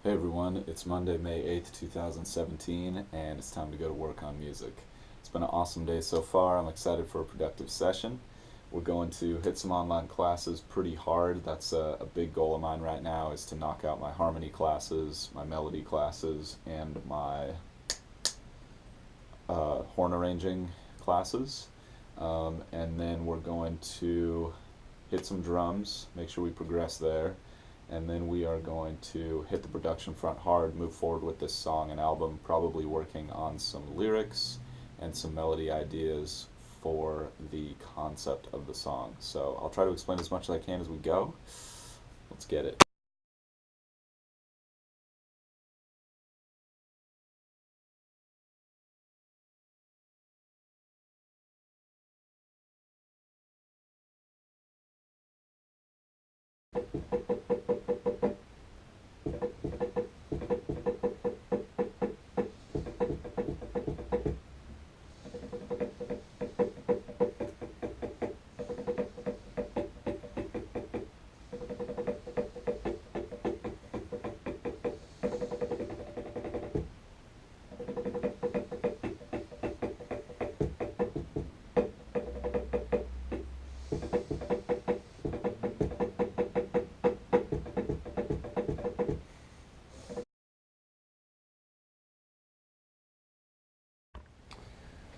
Hey everyone, it's Monday, May 8th, 2017, and it's time to go to work on music. It's been an awesome day so far. I'm excited for a productive session. We're going to hit some online classes pretty hard. That's a big goal of mine right now, is to knock out my harmony classes, my melody classes, and my horn arranging classes. And then we're going to hit some drums, make sure we progress there, and then we are going to hit the production front hard, move forward with this song and album, probably working on some lyrics and some melody ideas for the concept of the song. So I'll try to explain as much as I can as we go. Let's get it.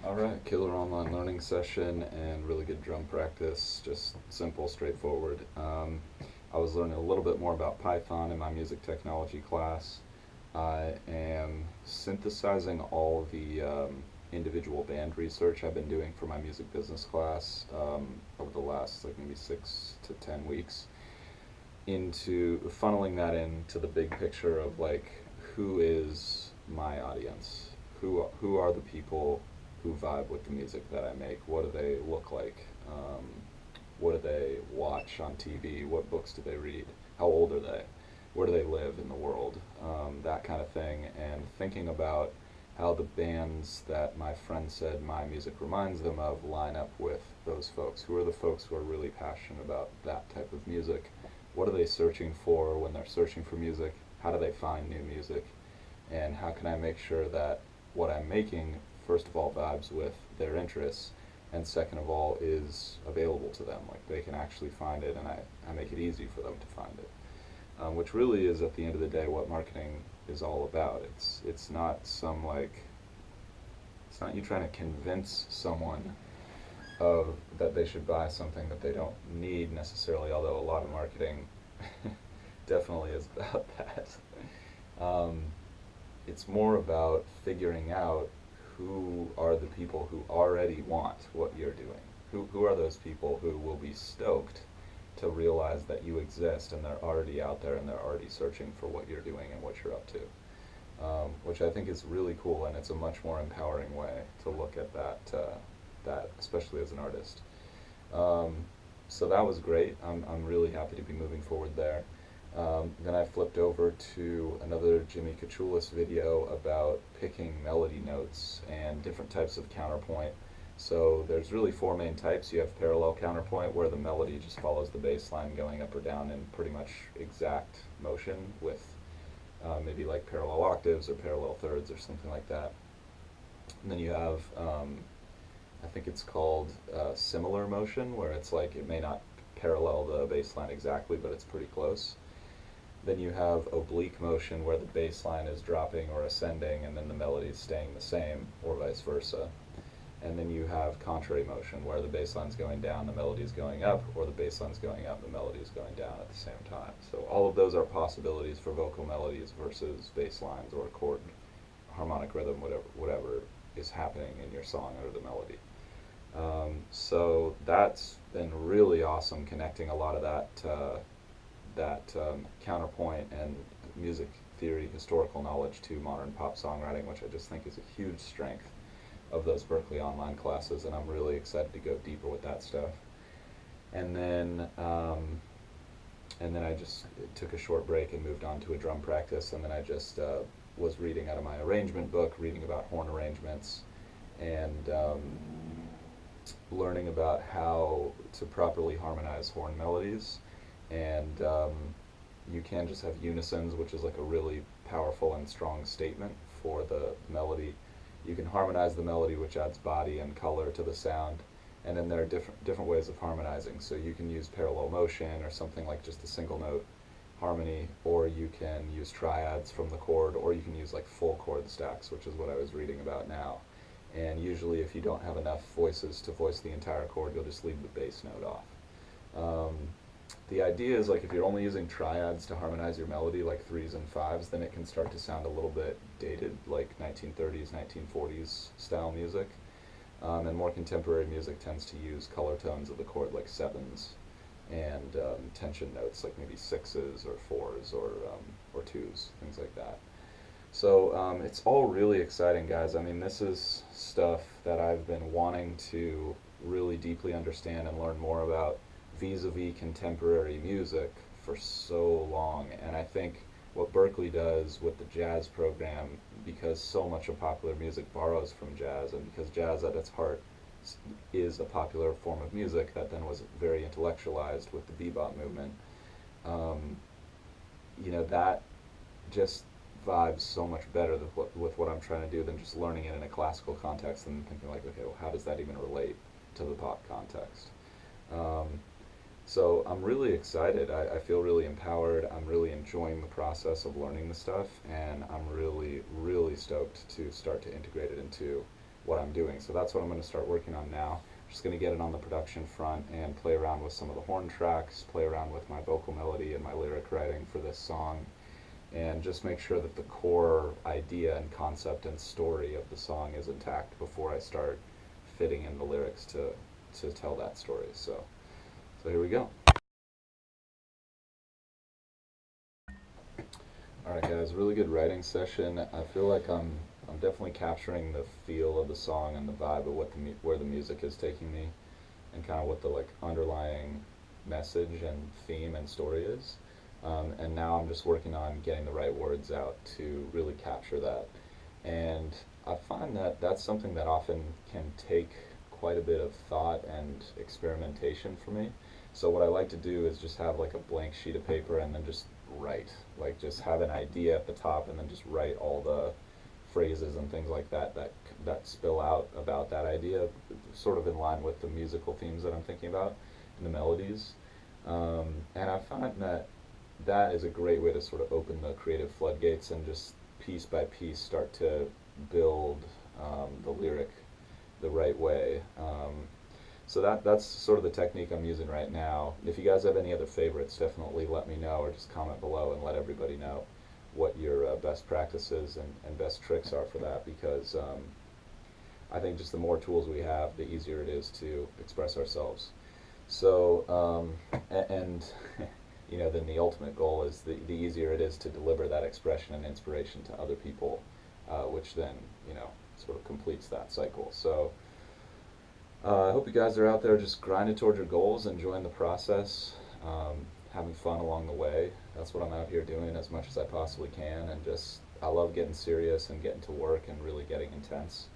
Alright, killer online learning session and really good drum practice. Just simple, straightforward. I was learning a little bit more about Python in my music technology class. I am synthesizing all the individual band research I've been doing for my music business class over the last like maybe 6 to 10 weeks, into funneling that into the big picture of like, who is my audience? Who are the people who vibe with the music that I make? What do they look like? What do they watch on TV? What books do they read? How old are they? Where do they live in the world? That kind of thing, and thinking about how the bands that my friend said my music reminds them of line up with those folks. Who are the folks who are really passionate about that type of music? What are they searching for when they're searching for music? How do they find new music? And how can I make sure that what I'm making, first of all, vibes with their interests, and second of all, is available to them? Like, they can actually find it, and I make it easy for them to find it. Which really is, at the end of the day, what marketing is all about. It's not some like, it's not you trying to convince someone of that they should buy something that they don't need necessarily, although a lot of marketing definitely is about that. Um, it's more about figuring out who are the people who already want what you're doing. Who are those people who will be stoked to realize that you exist and they're already out there and they're already searching for what you're doing and what you're up to. Which I think is really cool, and it's a much more empowering way to look at that especially as an artist. Um, so that was great. I'm really happy to be moving forward there. Then I flipped over to another Jimmy Kachulis video about picking melody notes and different types of counterpoint. So there's really four main types. You have parallel counterpoint, where the melody just follows the bass line going up or down in pretty much exact motion with maybe like parallel octaves or parallel thirds or something like that. And then you have, I think it's called similar motion, where it's like it may not parallel the bass line exactly, but it's pretty close. Then you have oblique motion, where the bass line is dropping or ascending and then the melody is staying the same, or vice versa. And then you have contrary motion, where the bass line's going down, the melody is going up, or the bass line's going up, the melody is going down at the same time. So all of those are possibilities for vocal melodies versus bass lines or chord, harmonic rhythm, whatever is happening in your song or the melody. So that's been really awesome, connecting a lot of that counterpoint and music theory, historical knowledge to modern pop songwriting, which I just think is a huge strength of those Berklee online classes, and I'm really excited to go deeper with that stuff. And then I just took a short break and moved on to a drum practice, and then I just was reading out of my arrangement book, reading about horn arrangements, and learning about how to properly harmonize horn melodies, and You can just have unisons, which is like a really powerful and strong statement for the melody. You can harmonize the melody, which adds body and color to the sound. And then there are different ways of harmonizing. So you can use parallel motion or something like just a single note harmony, or you can use triads from the chord, or you can use like full chord stacks, which is what I was reading about now. And usually if you don't have enough voices to voice the entire chord, you'll just leave the bass note off. The idea is like if you're only using triads to harmonize your melody, like threes and fives, then it can start to sound a little bit dated, like 1930s, 1940s style music. And more contemporary music tends to use color tones of the chord, like sevens, and tension notes, like maybe sixes or fours or twos, things like that. So it's all really exciting, guys. I mean, this is stuff that I've been wanting to really deeply understand and learn more about vis-a-vis contemporary music for so long. And I think what Berklee does with the jazz program, because so much of popular music borrows from jazz, and because jazz at its heart is a popular form of music that then was very intellectualized with the bebop movement, that just vibes so much better with what I'm trying to do than just learning it in a classical context and thinking like, okay, well, how does that even relate to the pop context? So I'm really excited. I feel really empowered. I'm really enjoying the process of learning the stuff, and I'm really, really stoked to start to integrate it into what I'm doing. So that's what I'm going to start working on now. I'm just going to get it on the production front and play around with some of the horn tracks, play around with my vocal melody and my lyric writing for this song, and just make sure that the core idea and concept and story of the song is intact before I start fitting in the lyrics to tell that story. So here we go. Alright guys, really good writing session. I feel like I'm definitely capturing the feel of the song and the vibe of where the music is taking me, and kind of what the like underlying message and theme and story is. And now I'm just working on getting the right words out to really capture that. And I find that that's something that often can take quite a bit of thought and experimentation for me. So what I like to do is just have like a blank sheet of paper and then just write. Like just have an idea at the top and then just write all the phrases and things like that spill out about that idea, sort of in line with the musical themes that I'm thinking about and the melodies. And I find that is a great way to sort of open the creative floodgates and just piece by piece start to build the lyric the right way. So that's sort of the technique I'm using right now. If you guys have any other favorites, definitely let me know, or just comment below and let everybody know what your best practices and best tricks are for that, because I think just the more tools we have, the easier it is to express ourselves. So, and then the ultimate goal is the easier it is to deliver that expression and inspiration to other people, which then, sort of completes that cycle. So, I hope you guys are out there just grinding towards your goals, enjoying the process, having fun along the way. That's what I'm out here doing as much as I possibly can, and I love getting serious and getting to work and really getting intense.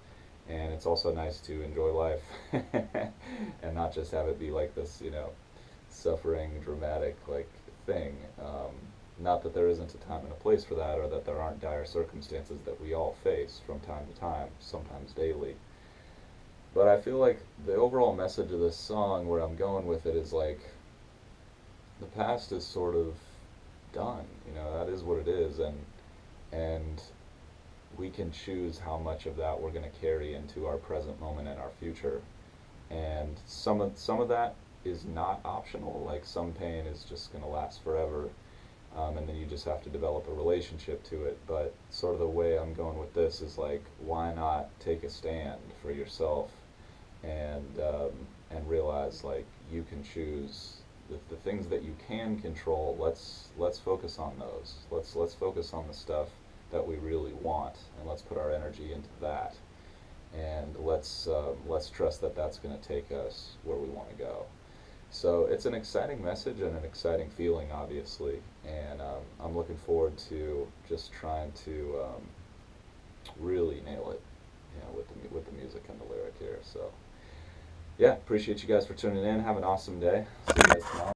And it's also nice to enjoy life and not just have it be like this, suffering, dramatic like thing. Not that there isn't a time and a place for that, or that there aren't dire circumstances that we all face from time to time, sometimes daily. But I feel like the overall message of this song, where I'm going with it, is like the past is sort of done. That is what it is, and we can choose how much of that we're going to carry into our present moment and our future. And some of that is not optional. Like some pain is just going to last forever, and then you just have to develop a relationship to it. But sort of the way I'm going with this is like, why not take a stand for yourself and realize like you can choose the things that you can control. Let's focus on those. Let's focus on the stuff that we really want, and let's put our energy into that. And let's trust that that's going to take us where we want to go. So it's an exciting message and an exciting feeling, obviously, and I'm looking forward to just trying to really nail it, with the music and the lyric here. So yeah, appreciate you guys for tuning in. Have an awesome day. See you guys tomorrow.